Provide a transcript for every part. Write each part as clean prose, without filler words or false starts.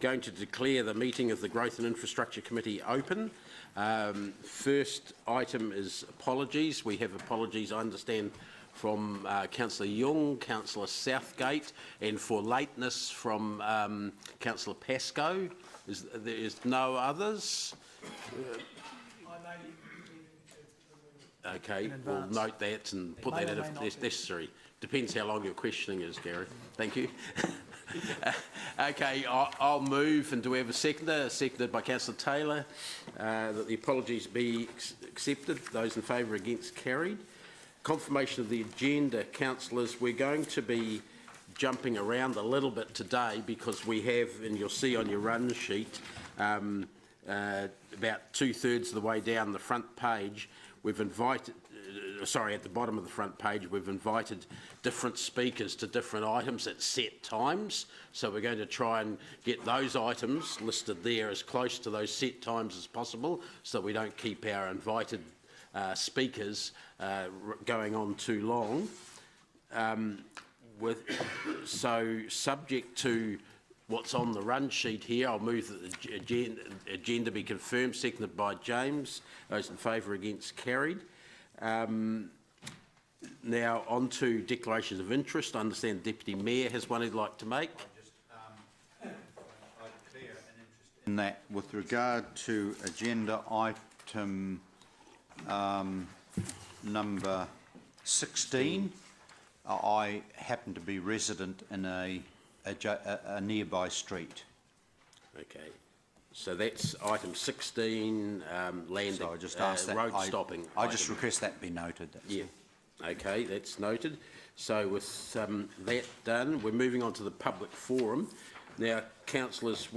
Going to declare the meeting of the Growth and Infrastructure Committee open. First item is apologies. We have apologies, I understand, from Councillor Young, Councillor Southgate, and for lateness from Councillor Pascoe. There is no others? Okay, we'll note that and put that in if necessary. Depends how long your questioning is, Gary. Thank you. Okay, I'll move, and do we have a seconder? Seconded by Councillor Taylor, that the apologies be accepted. Those in favour, against, carried. Confirmation of the agenda, councillors. We're going to be jumping around a little bit today because we have, and you'll see on your run sheet, about 2/3 of the way down the front page, we've invited, at the bottom of the front page, we've invited different speakers to different items at set times. So we're going to try and get those items listed there as close to those set times as possible, so that we don't keep our invited speakers going on too long. So subject to what's on the run sheet here, I'll move that the agenda be confirmed, seconded by James. Those in favour, against, carried. Now, on to declarations of interest. I understand the Deputy Mayor has one he'd like to make. I declare an interest in that with regard to agenda item number 16. I happen to be resident in a nearby street. Okay. So that's item 16, land, So I just asked that. road stopping. I just request that be noted. Yeah. Okay, that's noted. So with that done, we're moving on to the public forum. Now, councillors,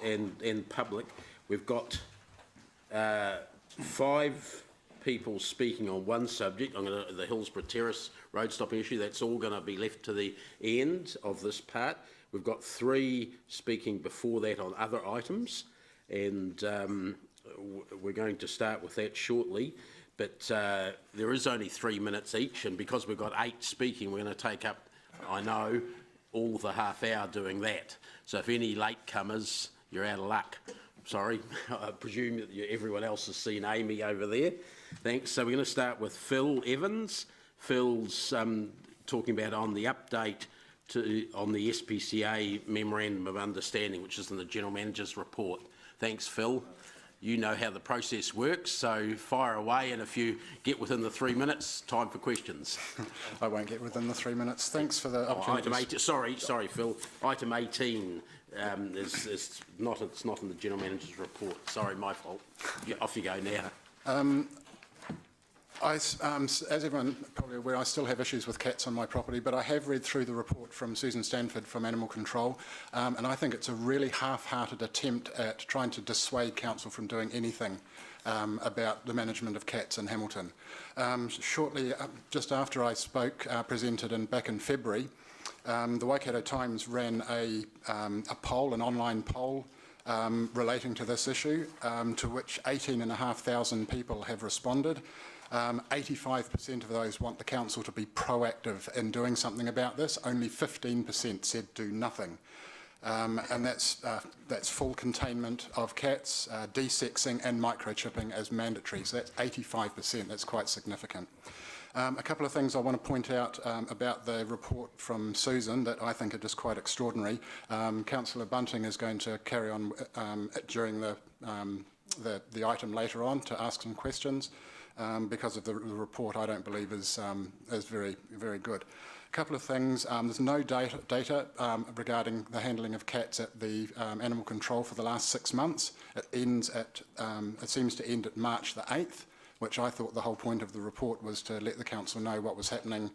and public, we've got 5 people speaking on one subject. The Hillsborough Terrace road stopping issue. That's all going to be left to the end of this part. We've got 3 speaking before that on other items, and we're going to start with that shortly. But there is only 3 minutes each, and because we've got 8 speaking, we're going to take up, I know, all the half hour doing that. So if any latecomers, you're out of luck. Sorry, I presume that everyone else has seen Amy over there. Thanks. So we're going to start with Phil Evans. Phil's talking about on the update on the SPCA Memorandum of Understanding, which is in the General Manager's report. Thanks, Phil. You know how the process works, so fire away, and if you get within the 3 minutes, time for questions. I won't get within the 3 minutes. Thanks for the opportunity. Item 18, sorry, Phil. Item 18 it's not in the General Manager's report. Sorry, my fault. Off you go now. As everyone probably aware, I still have issues with cats on my property, but I have read through the report from Susan Stanford from Animal Control, and I think it's a really half-hearted attempt at trying to dissuade council from doing anything about the management of cats in Hamilton. Shortly, just after I spoke, presented back in February, the Waikato Times ran a poll, an online poll, relating to this issue, to which 18,500 people have responded. 85% of those want the council to be proactive in doing something about this. Only 15% said do nothing. And that's full containment of cats, desexing and microchipping as mandatory. So that's 85%. That's quite significant. A couple of things I want to point out about the report from Susan that I think are just quite extraordinary. Councillor Bunting is going to carry on during the item later on to ask some questions. Because of the report, I don't believe is very, very good. A couple of things. There's no data regarding the handling of cats at the Animal Control for the last 6 months. It seems to end at March the 8th, which I thought the whole point of the report was to let the council know what was happening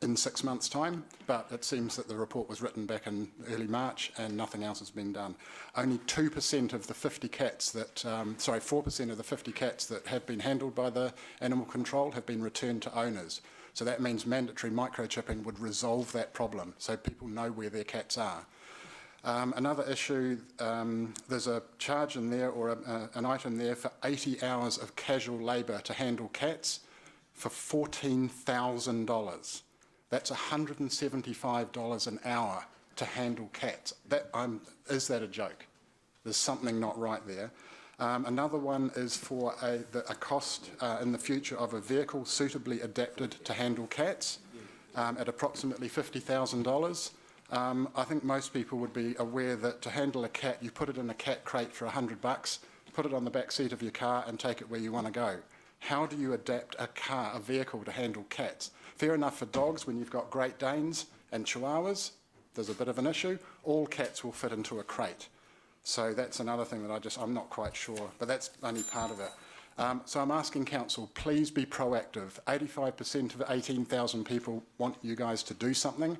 in 6 months' time, but it seems that the report was written back in early March and nothing else has been done. Only 2% of the 50 cats that, 4% of the 50 cats that have been handled by the Animal Control have been returned to owners. So that means mandatory microchipping would resolve that problem, so people know where their cats are. Another issue, there's a charge in there, or an item there, for 80 hours of casual labour to handle cats for $14,000. That's $175 an hour to handle cats. Is that a joke? There's something not right there. Another one is for a cost in the future of a vehicle suitably adapted to handle cats at approximately $50,000. I think most people would be aware that to handle a cat, you put it in a cat crate for $100, put it on the back seat of your car and take it where you want to go. How do you adapt a vehicle to handle cats? Fair enough for dogs when you've got Great Danes and Chihuahuas, there's a bit of an issue. All cats will fit into a crate. So that's another thing that I'm not quite sure, but that's only part of it. So I'm asking council, please be proactive. 85% of 18,000 people want you guys to do something.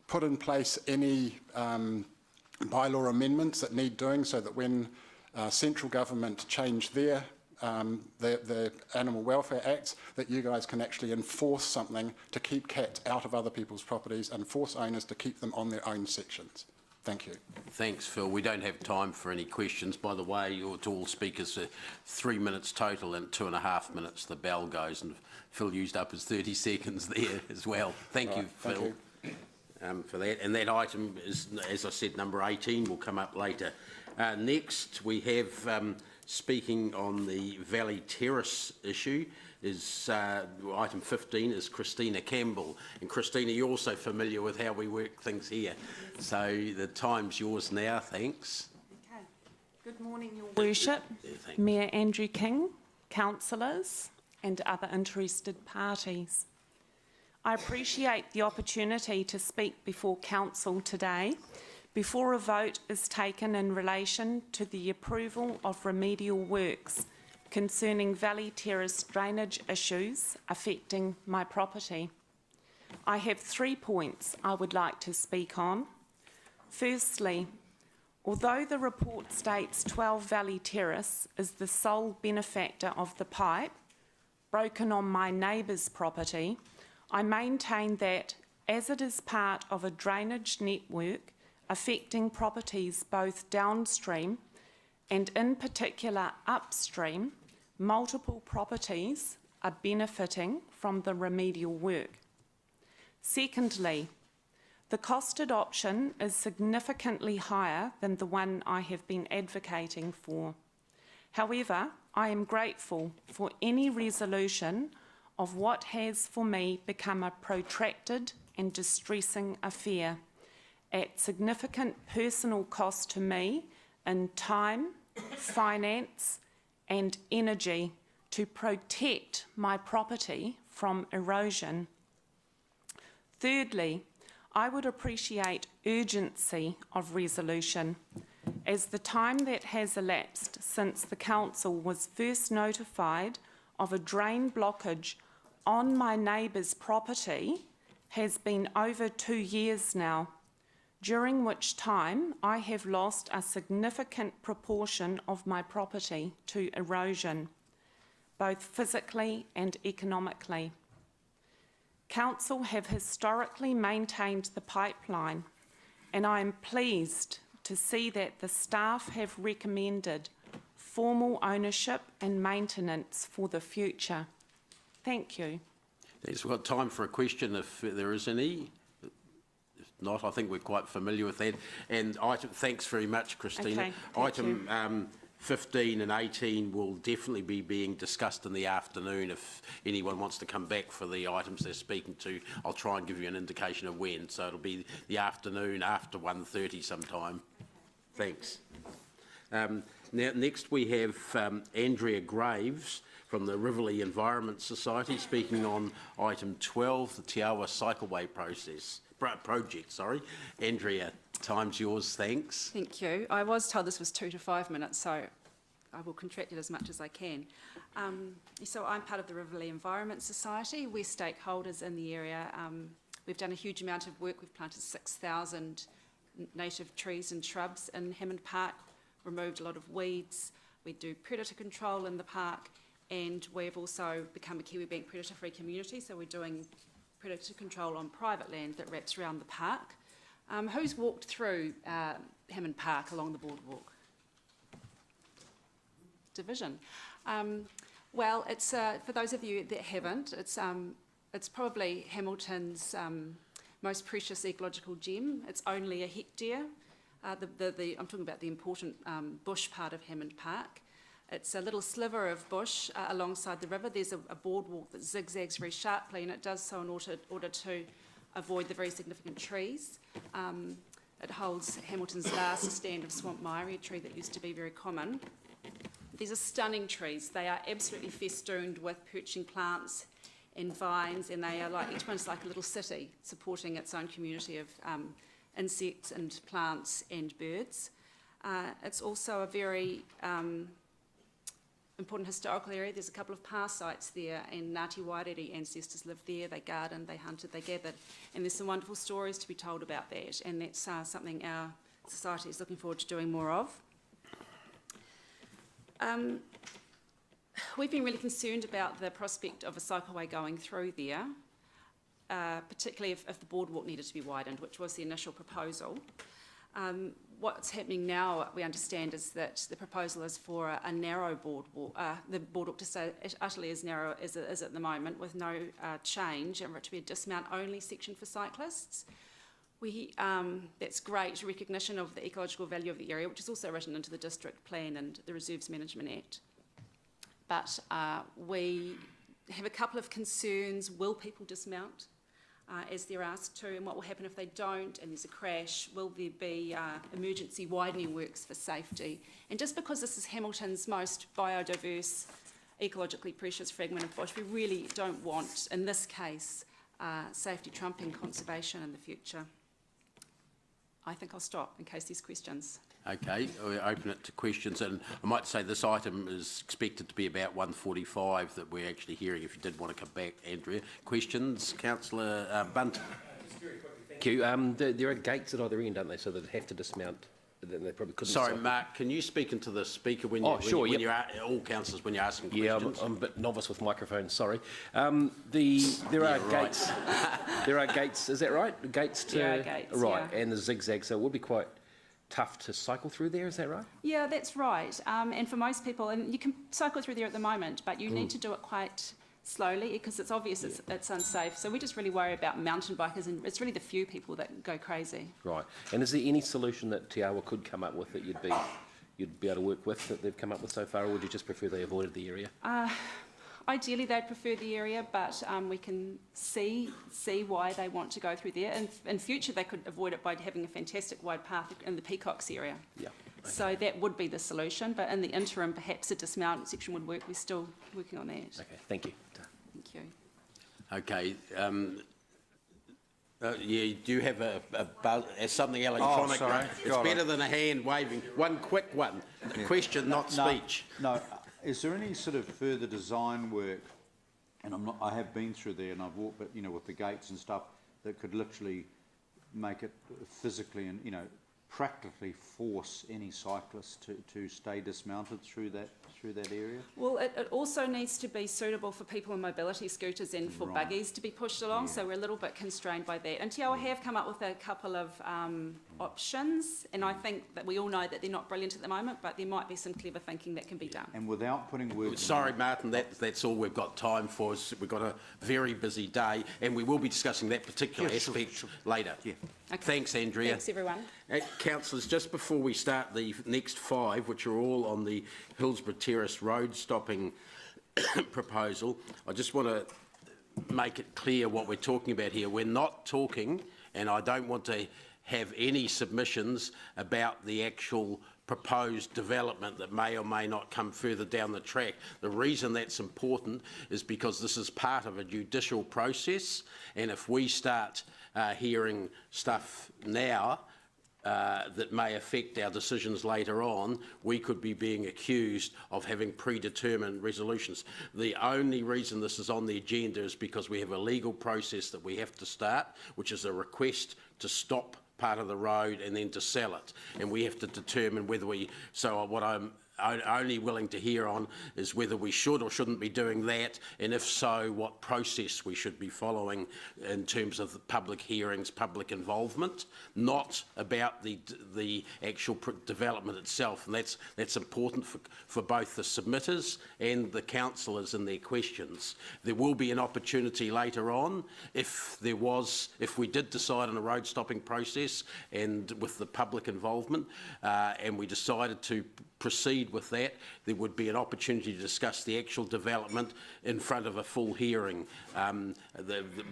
Put in place any bylaw amendments that need doing so that when central government change their Animal Welfare Acts, that you guys can actually enforce something to keep cats out of other people's properties and force owners to keep them on their own sections. Thank you. Thanks, Phil. We don't have time for any questions. By the way, to all speakers, 3 minutes total and 2.5 minutes the bell goes, and Phil used up his 30 seconds there as well. Thank you, Phil. Thank you. For that. And that item is, as I said, number 18 will come up later. Next, we have, speaking on the Valley Terrace issue, is item 15 is Christina Campbell. And Christina, you're also familiar with how we work things here. So the time's yours now, thanks. Okay. Good morning, Your Worship, Mayor Andrew King, councillors and other interested parties. I appreciate the opportunity to speak before Council today before a vote is taken in relation to the approval of remedial works concerning Valley Terrace drainage issues affecting my property. I have 3 points I would like to speak on. Firstly, although the report states 12 Valley Terrace is the sole benefactor of the pipe broken on my neighbour's property, I maintain that, as it is part of a drainage network affecting properties both downstream and in particular upstream, multiple properties are benefiting from the remedial work. Secondly, the costed option is significantly higher than the one I have been advocating for. However, I am grateful for any resolution of what has for me become a protracted and distressing affair at significant personal cost to me in time, finance and energy to protect my property from erosion. Thirdly, I would appreciate urgency of resolution, as the time that has elapsed since the Council was first notified of a drain blockage on my neighbour's property has been over 2 years now, during which time I have lost a significant proportion of my property to erosion, both physically and economically. Council have historically maintained the pipeline, and I am pleased to see that the staff have recommended formal ownership and maintenance for the future. Thank you. Thanks. We've got time for a question if there is any. If not, I think we're quite familiar with that. And thanks very much, Christina. Okay, item 15 and 18 will definitely be being discussed in the afternoon. If anyone wants to come back for the items they're speaking to, I'll try and give you an indication of when. So it'll be the afternoon after 1:30 sometime. Thanks. Now, next we have Andrea Graves from the Riverlea Environment Society speaking on item 12, the Te Awa Cycleway project. Andrea, time's yours, thanks. Thank you. I was told this was 2 to 5 minutes, so I will contract it as much as I can. So I'm part of the Riverlea Environment Society. We're stakeholders in the area. We've done a huge amount of work. We've planted 6,000 native trees and shrubs in Hammond Park, removed a lot of weeds. We do predator control in the park, and we've also become a Kiwibank predator-free community, so we're doing predator control on private land that wraps around the park. Who's walked through Hammond Park along the boardwalk? Division. Well, it's for those of you that haven't, it's probably Hamilton's most precious ecological gem. It's only a hectare. I'm talking about the important bush part of Hammond Park. It's a little sliver of bush alongside the river. There's a boardwalk that zigzags very sharply, and it does so in order to avoid the very significant trees. It holds Hamilton's last stand of swamp myri, a tree that used to be very common. These are stunning trees. They are absolutely festooned with perching plants and vines, and they are each one's like a little city supporting its own community of insects and plants and birds. It's also a very important historical area. There's a couple of past sites there, and Ngāti Wairere ancestors lived there. They gardened, they hunted, they gathered, and there's some wonderful stories to be told about that, and that's something our society is looking forward to doing more of. We've been really concerned about the prospect of a cycleway going through there, particularly if the boardwalk needed to be widened, which was the initial proposal. What's happening now, we understand, is that the proposal is for a narrow boardwalk, the boardwalk to stay utterly as narrow as it is at the moment, with no change, and for it to be a dismount-only section for cyclists. That's great recognition of the ecological value of the area, which is also written into the District Plan and the Reserves Management Act. But we have a couple of concerns. Will people dismount as they're asked to, and what will happen if they don't and there's a crash? Will there be emergency widening works for safety? And just because this is Hamilton's most biodiverse, ecologically precious fragment of bush, we really don't want, in this case, safety trumping conservation in the future. I think I'll stop in case there's questions. Okay, we'll open it to questions, and I might say this item is expected to be about 1:45 that we're actually hearing. If you did want to come back, Andrea. Questions, Councillor Bunt? Just very quickly, thank you. There are gates at either end, aren't they, so they'd have to dismount. Then they probably couldn't. Sorry, Mark, can you speak into the speaker when you, sure, when you're all councillors when you're asking questions? Yeah, I'm a bit novice with microphones. Sorry. There are gates. There are gates. Is that right? Gates to There are gates, right, yeah. and the zigzag. So it would be quite tough to cycle through there. Is that right? Yeah, that's right. And for most people, and you can cycle through there at the moment, but you need to do it quite slowly because it's obvious it's unsafe. So we just really worry about mountain bikers, and it's really the few people that go crazy. Right. And is there any solution that Te Awa could come up with that you'd be able to work with that they've come up with so far, or would you just prefer they avoided the area? Ideally, they'd prefer the area, but we can see why they want to go through there. And in future, they could avoid it by having a fantastic wide path in the Peacocks area. Yeah. Okay. So that would be the solution, but in the interim, perhaps a dismount section would work. We're still working on that. Okay. Thank you. Thank you. Okay. Yeah, you do have a buzz, something electronic. sorry. Right? It's Got better it. than a hand waving. One quick one. A question, not speech. No. Is there any sort of further design work, and I have been through there and I've walked, but, with the gates and stuff, that could literally make it physically and, practically force any cyclist to stay dismounted through that area? Well, it also needs to be suitable for people in mobility scooters and for buggies to be pushed along, so we're a little bit constrained by that. And Te Awa have come up with a couple of options, and I think that we all know that they're not brilliant at the moment, but there might be some clever thinking that can be done. And without putting words... Sorry, Martin, that's all we've got time for. We've got a very busy day, and we will be discussing that particular aspect later. Yeah. Okay. Thanks, Andrea. Thanks, everyone. Councillors, just before we start the next 5, which are all on the Hillsborough Terrace road stopping proposal, I just want to make it clear what we're talking about here. We're not talking, and I don't want to have any submissions about the actual proposed development that may or may not come further down the track. The reason that's important is because this is part of a judicial process, and if we start hearing stuff now that may affect our decisions later on, we could be being accused of having predetermined resolutions. The only reason this is on the agenda is because we have a legal process that we have to start, which is a request to stop part of the road and then to sell it, and we have to determine whether we... So what I'm only willing to hear on is whether we should or shouldn't be doing that, and if so, what process we should be following in terms of the public hearings, public involvement, not about the actual development itself. And that's important for both the submitters and the councillors in their questions. There will be an opportunity later on if we did decide on a road stopping process and with the public involvement, and we decided to proceed with that, there would be an opportunity to discuss the actual development in front of a full hearing.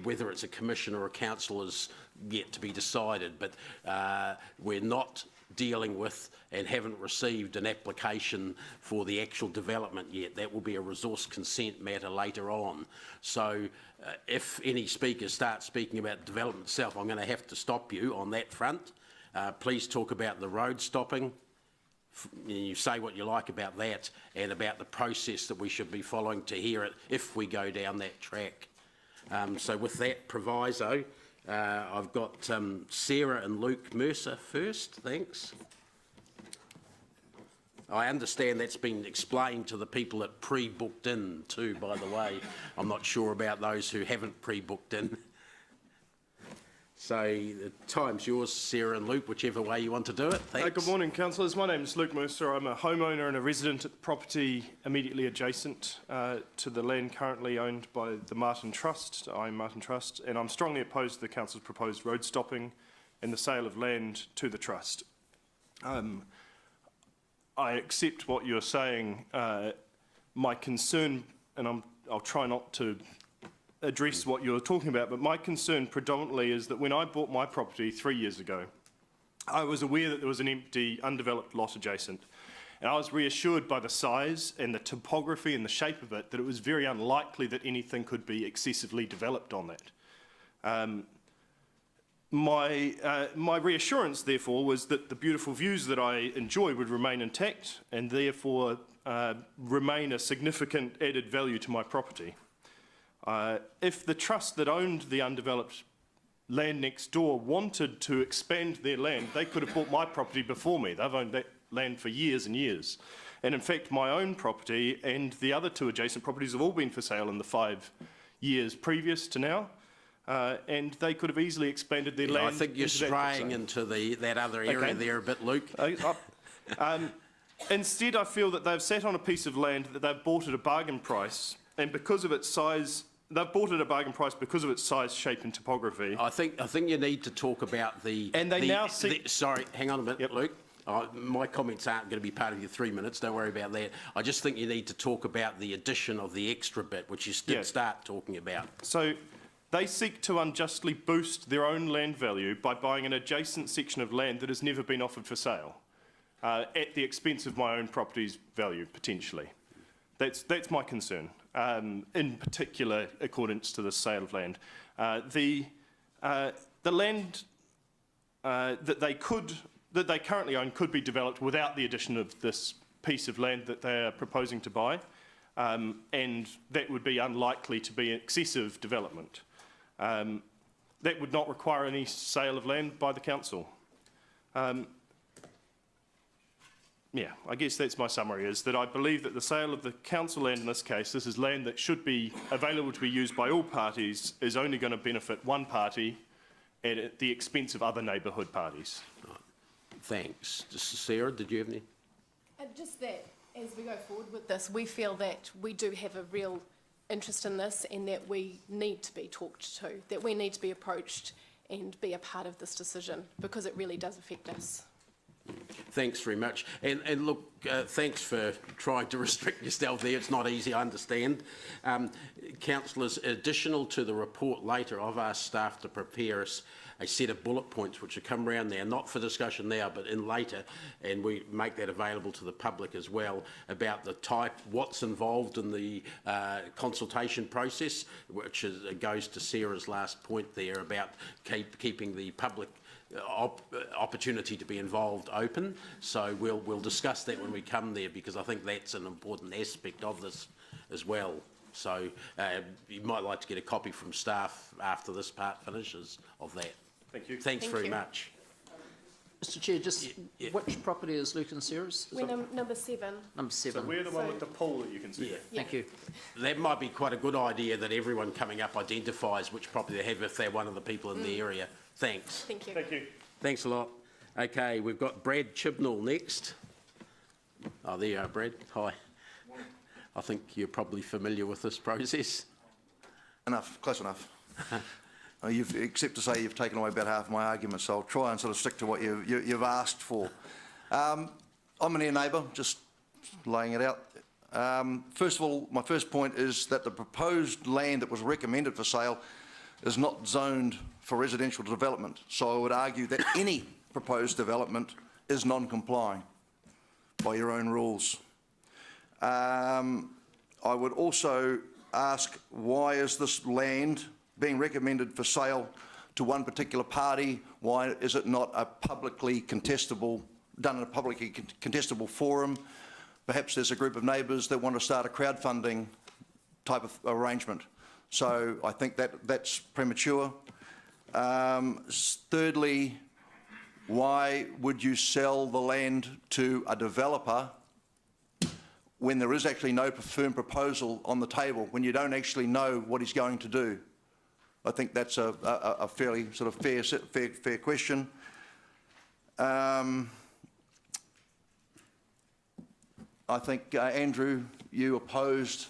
Whether it's a commission or a council is yet to be decided, but we're not dealing with and haven't received an application for the actual development yet. That will be a resource consent matter later on. So if any speakers start speaking about development itself, I'm going to have to stop you on that front. Please talk about the road stopping. You say what you like about that and about the process that we should be following to hear it if we go down that track. So with that proviso, I've got Sarah and Luke Mercer first. Thanks. I understand that's been explained to the people that pre-booked in too, by the way. I'm not sure about those who haven't pre-booked in. So the time's yours, Sarah and Luke, whichever way you want to do it. Thanks. Good morning, councillors. My name is Luke Mercer. I'm a homeowner and a resident at the property immediately adjacent to the land currently owned by the Martin Trust. I'm Martin Trust, and I'm strongly opposed to the council's proposed road stopping and the sale of land to the trust. I accept what you're saying. My concern, and I'll try not to address what you're talking about, but my concern predominantly is that when I bought my property 3 years ago, I was aware that there was an empty, undeveloped lot adjacent. And I was reassured by the size and the topography and the shape of it that it was very unlikely that anything could be excessively developed on that. My reassurance, therefore, was that the beautiful views that I enjoy would remain intact and therefore remain a significant added value to my property. If the trust that owned the undeveloped land next door wanted to expand their land, they could have bought my property before me. They've owned that land for years and years. And in fact, my own property and the other 2 adjacent properties have all been for sale in the 5 years previous to now. And they could have easily expanded their land. I think you're straying into that other area there a bit, Luke. Instead, I feel that they've sat on a piece of land that they've bought at a bargain price, and because of its size, they've bought it at a bargain price because of its size, shape, and topography. I think you need to talk about the. And they now seek. Sorry, hang on a minute, Yep. Luke. My comments aren't going to be part of your 3 minutes. Don't worry about that. I just think you need to talk about the addition of the extra bit, which you did start talking about. So, they seek to unjustly boost their own land value by buying an adjacent section of land that has never been offered for sale, at the expense of my own property's value, potentially. That's my concern, in particular, accordance to the sale of land. The land that they currently own could be developed without the addition of this piece of land that they are proposing to buy, and that would be unlikely to be excessive development. That would not require any sale of land by the council. Yeah, I guess that's my summary, is that I believe that the sale of the council land in this case, this is land that should be available to be used by all parties, is only going to benefit one party at the expense of other neighbourhood parties. Thanks. Sarah, did you have any? Just that, as we go forward with this, we feel that we do have a real interest in this and that we need to be talked to, that we need to be approached and be a part of this decision because it really does affect us. Thanks very much. And look, thanks for trying to restrict yourself there. It's not easy, I understand. Councillors, additional to the report later, I've asked staff to prepare us a set of bullet points which will come around there, not for discussion now, but in later, and we make that available to the public as well, about the type, what's involved in the consultation process, which goes to Sarah's last point there about keeping the public opportunity to be involved open. So we'll discuss that when we come there, because I think that's an important aspect of this as well. So you might like to get a copy from staff after this part finishes of that. Thank you. Thanks very much. Mr Chair, just which property is Luke and Sarah's? We're number 7. Number 7. So we're the one with the pool that you can see. Yeah. Thank you. That might be quite a good idea, that everyone coming up identifies which property they have if they're one of the people in the area. Thanks. Thank you. Thank you. Thanks a lot. Okay, we've got Brad Chibnall next. Oh, there you are, Brad. Hi. I think you're probably familiar with this process. Enough, close enough. Except to say you've taken away about half my argument, so I'll try and sort of stick to what you've asked for. I'm a near neighbour, just laying it out. First of all, my first point is that the proposed land that was recommended for sale is not zoned for residential development, so I would argue that any proposed development is non-complying by your own rules. I would also ask, why is this land being recommended for sale to one particular party? Why is it not a publicly contestable, done in a publicly contestable forum? Perhaps there's a group of neighbours that want to start a crowdfunding type of arrangement. So I think that's premature. Thirdly, why would you sell the land to a developer when there is actually no firm proposal on the table, when you don't actually know what he's going to do? I think that's a fairly sort of fair question. I think, Andrew, you opposed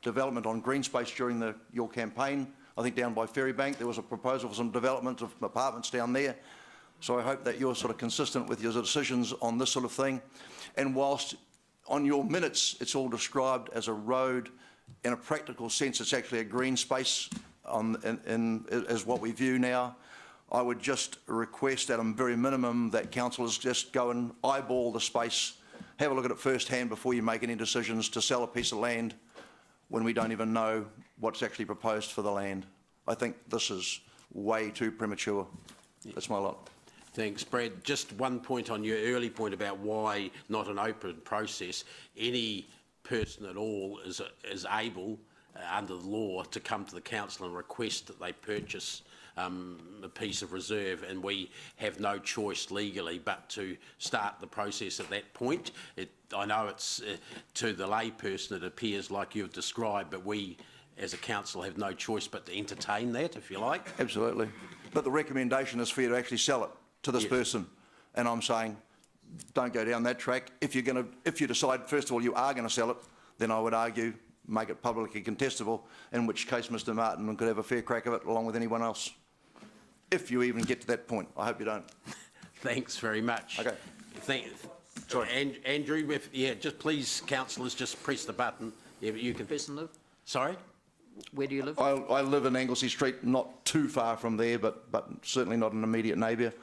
development on green space during your campaign. I think down by Ferrybank there was a proposal for some development of apartments down there. So I hope that you're sort of consistent with your decisions on this sort of thing. And whilst on your minutes it's all described as a road, in a practical sense it's actually a green space as what we view now, I would just request at a very minimum that councillors just go and eyeball the space, have a look at it firsthand before you make any decisions to sell a piece of land when we don't even know what's actually proposed for the land. I think this is way too premature. That's my lot. Thanks, Brad. Just one point on your early point about why not an open process. Any person at all is able, under the law, to come to the council and request that they purchase a piece of reserve, and we have no choice legally but to start the process at that point. I know it's to the layperson it appears like you've described, but we as a council have no choice but to entertain that, if you like. Absolutely. But the recommendation is for you to actually sell it to this person, and I'm saying don't go down that track. If you decide first of all you are going to sell it, then I would argue make it publicly contestable, in which case Mr Martin could have a fair crack of it along with anyone else. If you even get to that point. I hope you don't. Thanks very much. Okay. Sorry. Andrew, just please, councillors, just press the button. Yeah, but you can. Person live? Sorry? Where do you live? I live in Anglesey Street, not too far from there, but certainly not an immediate neighbour,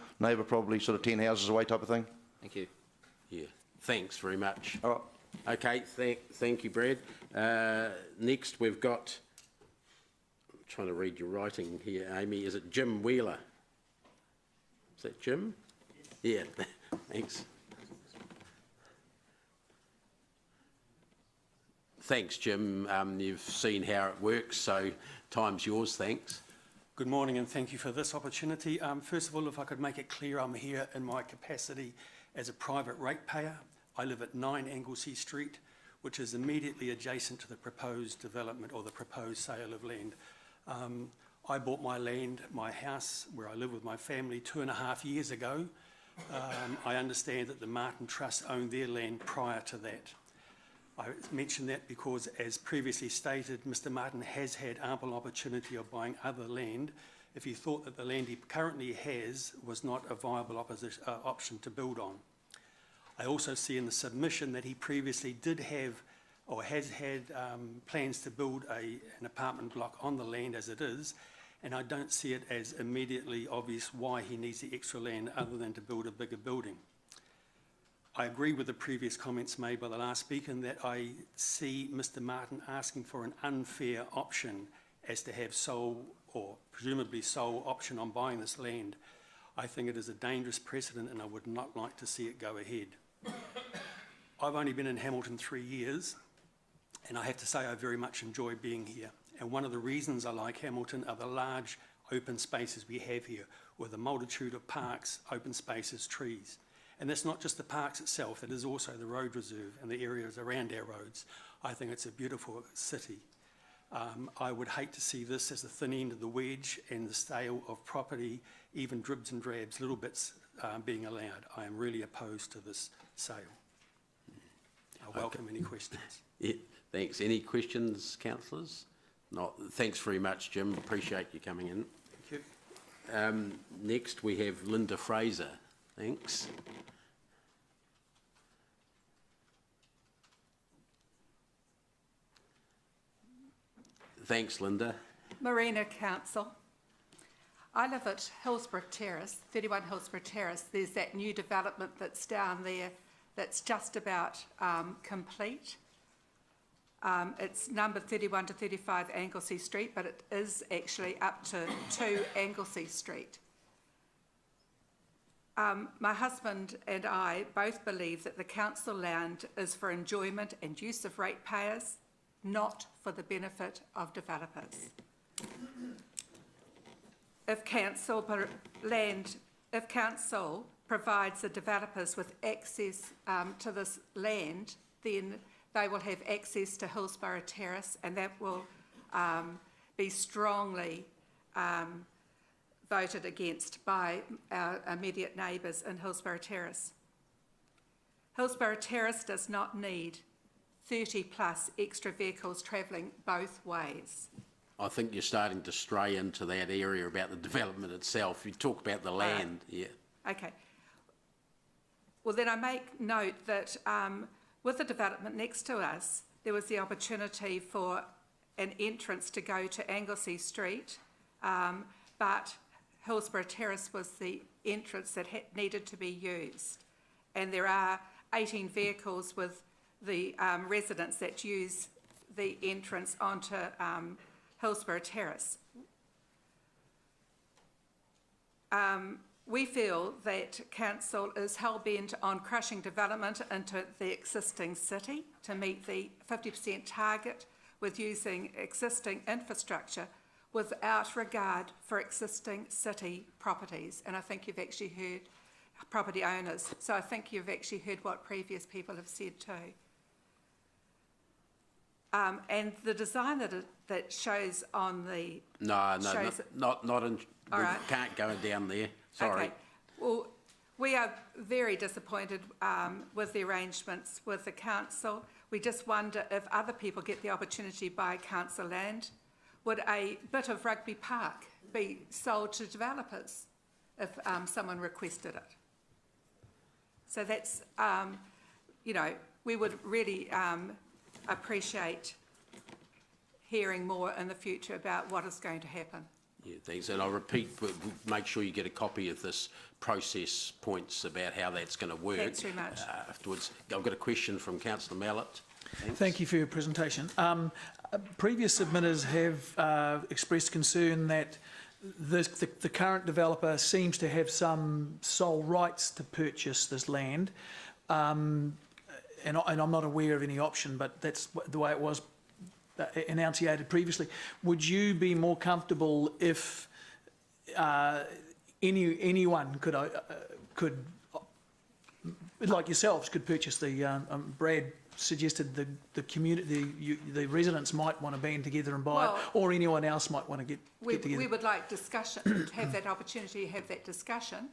probably sort of 10 houses away type of thing. Thank you. Yeah, thanks very much. All right. Okay, thank you, Brad. Next we've got, I'm trying to read your writing here, Amy, is it Jim Wheeler? Is that Jim? Yeah, thanks. Thanks, Jim. You've seen how it works, so time's yours, thanks. Good morning and thank you for this opportunity. First of all, if I could make it clear, I'm here in my capacity as a private ratepayer. I live at 9 Anglesey Street, which is immediately adjacent to the proposed development or the proposed sale of land. I bought my house where I live with my family 2.5 years ago. I understand that the Martin Trust owned their land prior to that. I mention that because, as previously stated, Mr Martin has had ample opportunity of buying other land if he thought that the land he currently has was not a viable option to build on. I also see in the submission that he previously did have or has had plans to build an apartment block on the land as it is, and I don't see it as immediately obvious why he needs the extra land other than to build a bigger building. I agree with the previous comments made by the last speaker in that I see Mr Martin asking for an unfair option as to have sole or presumably sole option on buying this land. I think it is a dangerous precedent and I would not like to see it go ahead. I've only been in Hamilton 3 years and I have to say I very much enjoy being here. And one of the reasons I like Hamilton are the large open spaces we have here with a multitude of parks, open spaces, trees. And that's not just the parks itself, it is also the road reserve and the areas around our roads. I think it's a beautiful city. I would hate to see this as the thin end of the wedge and the sale of property, even dribs and drabs, little bits being allowed. I am really opposed to this sale. I welcome any questions. Yeah, thanks. Any questions, councillors? Not. Thanks very much, Jim. Appreciate you coming in. Thank you. Next we have Linda Fraser. Thanks. Thanks, Linda. Marina Council. I live at Hillsborough Terrace, 31 Hillsborough Terrace. There's that new development that's down there that's just about complete. It's numbered 31 to 35 Anglesey Street, but it is actually up to 2 Anglesey Street. My husband and I both believe that the council land is for enjoyment and use of ratepayers, not for the benefit of developers. If council provides the developers with access to this land, then they will have access to Hillsborough Terrace, and that will be strongly voted against by our immediate neighbours in Hillsborough Terrace. Hillsborough Terrace does not need 30 plus extra vehicles travelling both ways. I think you're starting to stray into that area about the development itself. You talk about the land, yeah. Okay. Well, then I make note that with the development next to us, there was the opportunity for an entrance to go to Anglesey Street, but Hillsborough Terrace was the entrance that needed to be used. And there are 18 vehicles with the residents that use the entrance onto Hillsborough Terrace. We feel that council is hell-bent on crushing development into the existing city to meet the 50% target with using existing infrastructure without regard for existing city properties. And I think you've actually heard property owners. So I think you've actually heard what previous people have said too. And the design that shows on the... No, not in... All right. Can't go down there, sorry. Okay. Well, we are very disappointed with the arrangements with the council. We just wonder if other people get the opportunity to buy council land, would a bit of Rugby Park be sold to developers if someone requested it? So that's, you know, we would really appreciate hearing more in the future about what is going to happen. Yeah, thanks. And I'll repeat, make sure you get a copy of this process points about how that's going to work. Thanks very much. Afterwards, I've got a question from Councillor Mallett. Thanks. Thank you for your presentation. Previous submitters have expressed concern that the current developer seems to have some sole rights to purchase this land, and I'm not aware of any option, but that's the way it was enunciated previously. Would you be more comfortable if anyone could, like yourselves, could purchase the? Brad suggested the community, the residents might want to band together and buy it, or anyone else might want to get together. We would like discussion, have that opportunity, have that discussion.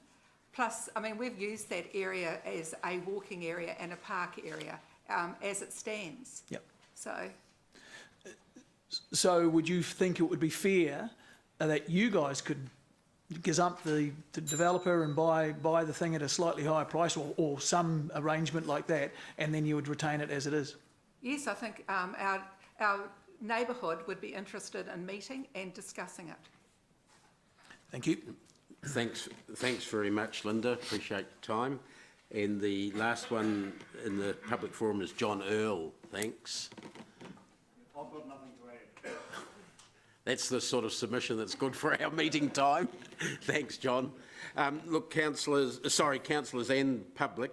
Plus, I mean, we've used that area as a walking area and a park area as it stands. Yep. So would you think it would be fair that you guys could gazump the developer and buy the thing at a slightly higher price, or some arrangement like that, and then you would retain it as it is? Yes, I think our neighbourhood would be interested in meeting and discussing it. Thank you. Thanks very much, Linda. Appreciate your time. And the last one in the public forum is John Earl. Thanks. I've got nothing to add. That's the sort of submission that's good for our meeting time. Thanks, John. Look, councillors and public,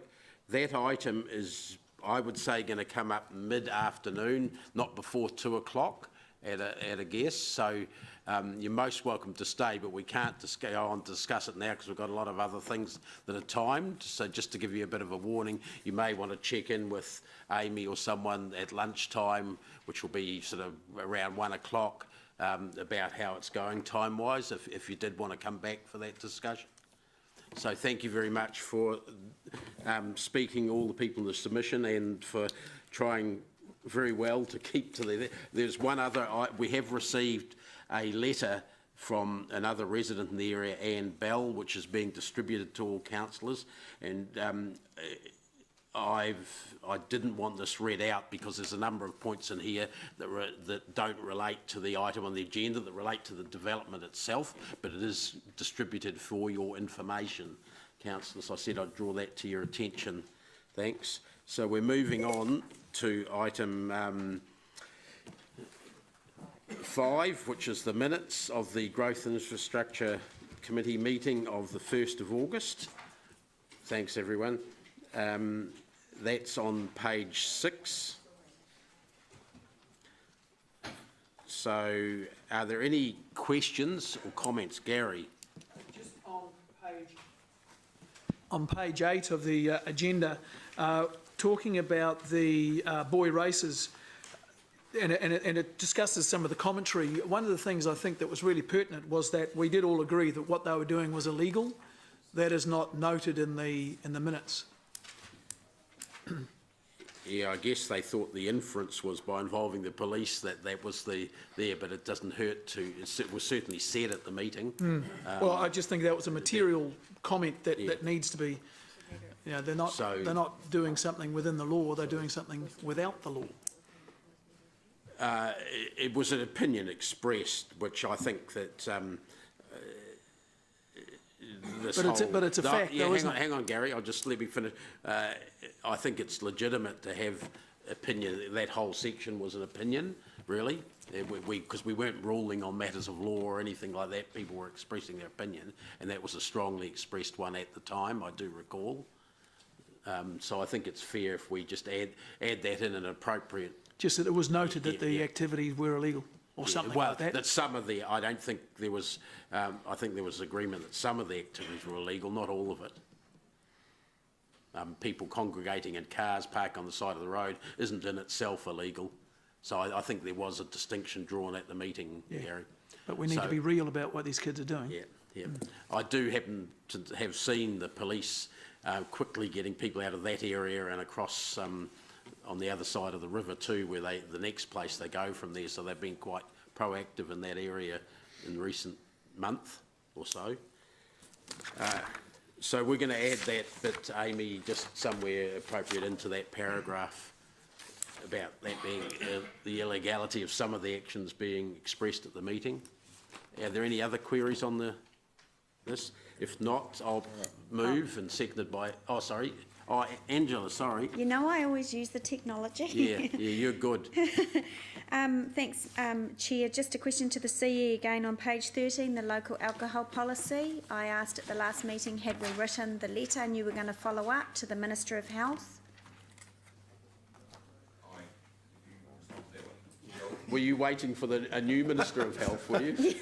that item is, I would say, going to come up mid-afternoon, not before 2 o'clock at a guess. So you're most welcome to stay, but we can't go on to discuss it now because we've got a lot of other things that are timed. So just to give you a bit of a warning, you may want to check in with Amy or someone at lunchtime, which will be sort of around 1 o'clock, about how it's going time-wise, if you did want to come back for that discussion. So thank you very much for speaking, all the people in the submission, and for trying very well to keep to the... There's one other... We have received a letter from another resident in the area, Anne Bell, which is being distributed to all councillors, and I didn't want this read out because there's a number of points in here that don't relate to the item on the agenda, that relate to the development itself, but it is distributed for your information, councillors. I said I'd draw that to your attention. Thanks. So we're moving on to item 5, which is the minutes of the Growth and Infrastructure Committee meeting of the 1st of August. Thanks, everyone. That's on page 6. So, are there any questions or comments? Gary? Just on page 8 of the agenda, talking about the boy races, and it discusses some of the commentary. One of the things I think that was really pertinent was that we did all agree that what they were doing was illegal. That is not noted in the minutes. Yeah, I guess they thought the inference was by involving the police that was there, but it doesn't hurt to, it was certainly said at the meeting. Well, I just think that was a material comment that needs to be, you know, they're not doing something within the law, they're doing something without the law. It was an opinion expressed, which I think that But it's a fact, though, isn't it? Hang on, Gary. Let me finish. I think it's legitimate to have opinion. That whole section was an opinion, really, because we weren't ruling on matters of law or anything like that. People were expressing their opinion, and that was a strongly expressed one at the time. I do recall. So I think it's fair if we just add that in an appropriate. Just that it was noted that the activities were illegal. Or something like that. That some of the, I don't think there was, I think there was agreement that some of the activities were illegal, not all of it. People congregating in cars parked on the side of the road isn't in itself illegal. So I think there was a distinction drawn at the meeting, Gary. But we need to be real about what these kids are doing. Yeah. I do happen to have seen the police quickly getting people out of that area and across on the other side of the river too, where the next place they go from there. So they've been quite proactive in that area in recent month or so. So we're going to add that bit, Amy, just somewhere appropriate into that paragraph about that being the illegality of some of the actions being expressed at the meeting. Are there any other queries on this? If not, I'll move and seconded by, Angela, sorry. You know I always use the technology. Yeah, you're good. Thanks, Chair. Just a question to the CE again on page 13, the local alcohol policy. I asked at the last meeting, had we written the letter and you were going to follow up to the Minister of Health? Were you waiting for a new Minister of Health, were you?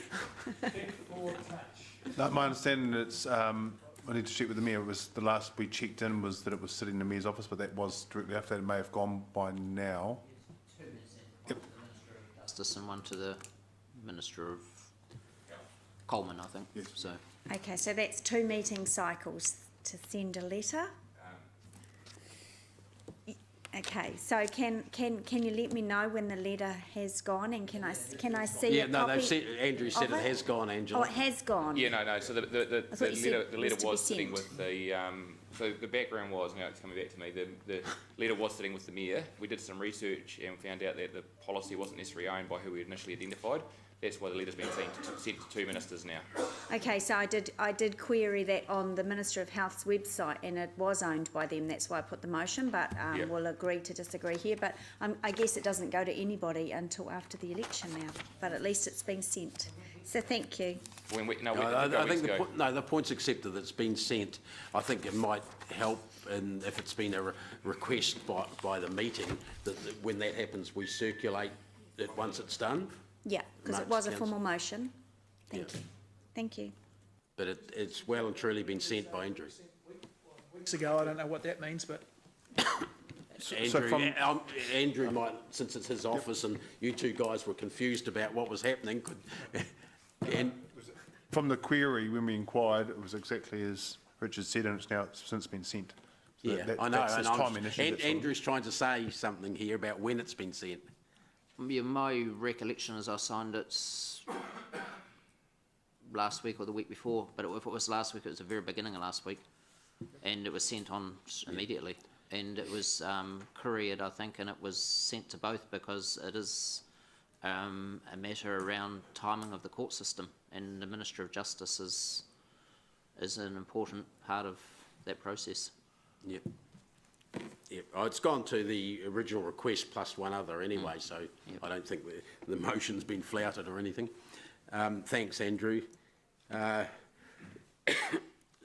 No, my understanding is, I need to check with the Mayor, it was the last we checked in was that it was sitting in the Mayor's office, but that was directly after that. It may have gone by now. Yep. Justice and one to the Minister of Coleman, I think. Yes. So. Okay, so that's 2 meeting cycles to send a letter. Okay, so can you let me know when the letter has gone, and can I see a copy? Andrew said it has gone, Angela. Oh, it has gone. Yeah, no. So the letter was sitting with the. So the background was, now it's coming back to me. The letter was sitting with the Mayor. We did some research and found out that the policy wasn't necessarily owned by who we initially identified. That's why the letter's been sent to 2 ministers now. Okay, so I did query that on the Minister of Health's website, and it was owned by them. That's why I put the motion, but we'll agree to disagree here. But I guess it doesn't go to anybody until after the election now. But at least it's been sent. So thank you. I think the point's accepted that it's been sent. I think it might help, and if it's been a request by the meeting, that when that happens, we circulate it once it's done. Yeah, because it was a formal motion. Thank you. Thank you. But it's well and truly been sent by Andrew. Weeks ago, I don't know what that means, but... Andrew might, since it's his office and you two guys were confused about what was happening, From the query, when we inquired, it was exactly as Richard said, and it's since been sent. So I know, and Andrew's trying to say something here about when it's been sent. Yeah, my recollection is I signed it last week or the week before, but if it was last week, it was the very beginning of last week, and it was sent on immediately, and it was couriered, I think, and it was sent to both because it is a matter around timing of the court system, and the Minister of Justice is an important part of that process. Yep. Yep. Oh, it's gone to the original request plus one other anyway, so I don't think the motion's been flouted or anything. Thanks, Andrew.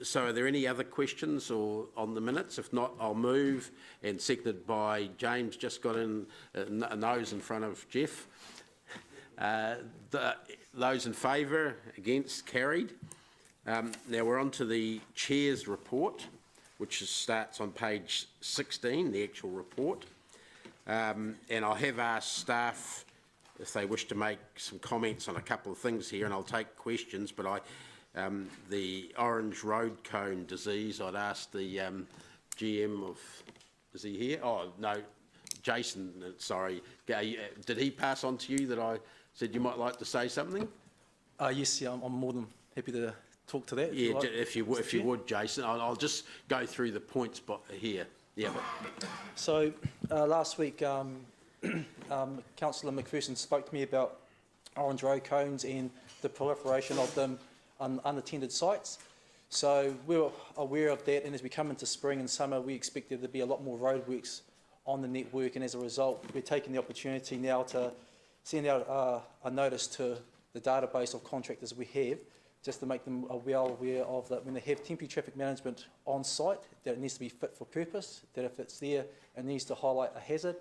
So are there any other questions or on the minutes? If not, I'll move, and seconded by James, just got in a nose in front of Jeff. Those in favour, against, carried. Now we're on to the Chair's report, which starts on page 16, the actual report. And I have asked staff if they wish to make some comments on a couple of things here, and I'll take questions, but the orange road cone disease, I'd asked the GM of, is he here? Oh, no, Jason, sorry, did he pass on to you that I said you might like to say something? Yes, yeah, I'm more than happy to talk to that. Yeah, like, if you would, Jason. I'll just go through the points here. Yeah. So last week, Councillor McPherson spoke to me about orange road cones and the proliferation of them on unattended sites. So we're aware of that, and as we come into spring and summer, we expect there to be a lot more roadworks on the network, and as a result, we're taking the opportunity now to send out a notice to the database of contractors we have, just to make them well aware of that when they have temporary traffic management on site, that it needs to be fit for purpose, that if it's there, it needs to highlight a hazard,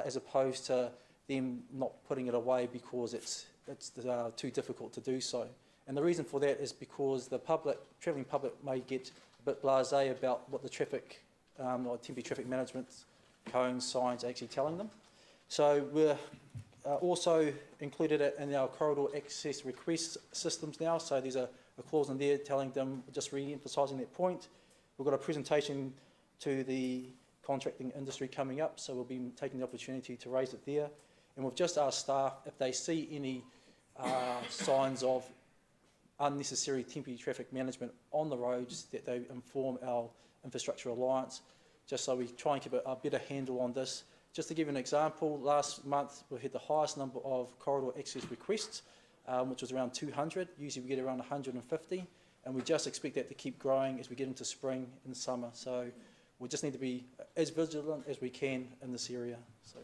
as opposed to them not putting it away because it's too difficult to do so. And the reason for that is because the travelling public may get a bit blasé about what the traffic, or temporary traffic management cones, signs are actually telling them. So we're also included it in our corridor access request systems now. So there's a clause in there telling them, just re-emphasising that point. We've got a presentation to the contracting industry coming up, so we'll be taking the opportunity to raise it there. And we've just asked staff if they see any signs of unnecessary temporary traffic management on the roads, that they inform our Infrastructure Alliance, just so we try and keep a better handle on this. Just to give you an example, last month we had the highest number of corridor access requests, which was around 200. Usually we get around 150, and we just expect that to keep growing as we get into spring and summer. So we just need to be as vigilant as we can in this area. So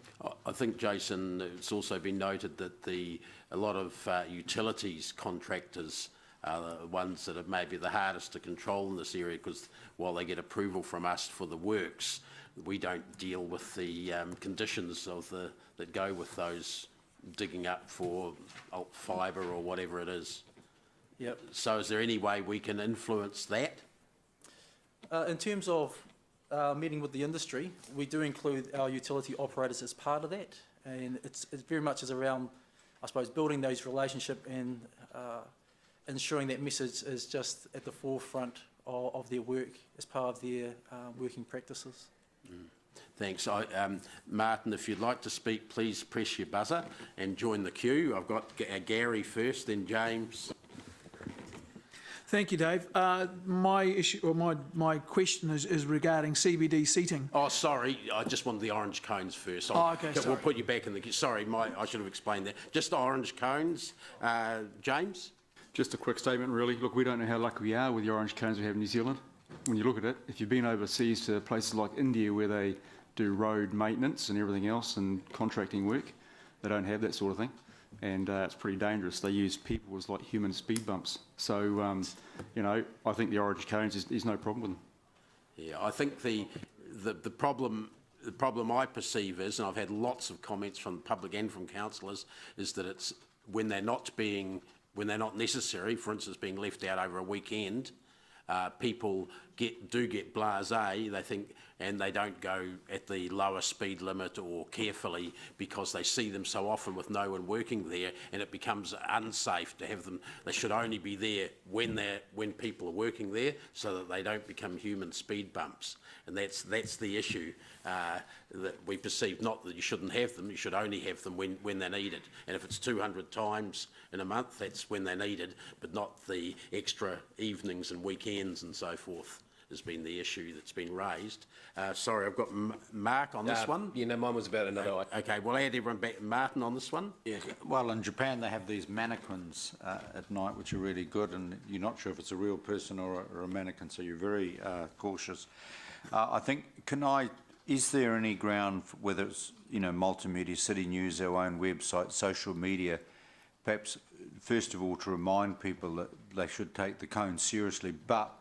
I think, Jason, it's also been noted that a lot of utilities contractors are the ones that are maybe the hardest to control in this area, because while they get approval from us for the works, we don't deal with the conditions that go with those digging up for fibre or whatever it is. Yep. So is there any way we can influence that? In terms of meeting with the industry, we do include our utility operators as part of that, and it's very much is around, I suppose, building those relationships and ensuring that message is just at the forefront of their work as part of their working practices. Thanks. Martin, if you'd like to speak, please press your buzzer and join the queue. I've got Gary first, then James. Thank you, Dave. My issue, or my question is regarding CBD seating. Oh, sorry. I just wanted the orange cones first. Okay, we'll put you back in the queue. Sorry, I should have explained that. Just orange cones. James? Just a quick statement, really. Look, we don't know how lucky we are with the orange cones we have in New Zealand. When you look at it, if you've been overseas to places like India where they do road maintenance and everything else and contracting work, they don't have that sort of thing. And it's pretty dangerous. They use people as like human speed bumps. So, you know, I think the orange cones is no problem with them. Yeah, I think the problem I perceive is, and I've had lots of comments from the public and from councillors, is that it's when they're not necessary, for instance, being left out over a weekend, people do get blasé, they think, and they don't go at the lower speed limit or carefully because they see them so often with no one working there, and it becomes unsafe to have them. They should only be there when people are working there, so that they don't become human speed bumps. And that's the issue that we perceive. Not that you shouldn't have them, you should only have them when they're needed. And if it's 200 times in a month, that's when they're needed, but not the extra evenings and weekends and so forth has been the issue that's been raised. Sorry, I've got Mark on this one. Yeah, no, mine was about another. Okay, we'll add everyone back. Martin on this one. Yeah. Well, in Japan they have these mannequins at night, which are really good, and you're not sure if it's a real person or a mannequin, so you're very cautious. I think, is there any ground, for, whether it's, you know, multimedia, City News, our own website, social media, perhaps first of all to remind people that they should take the cone seriously, but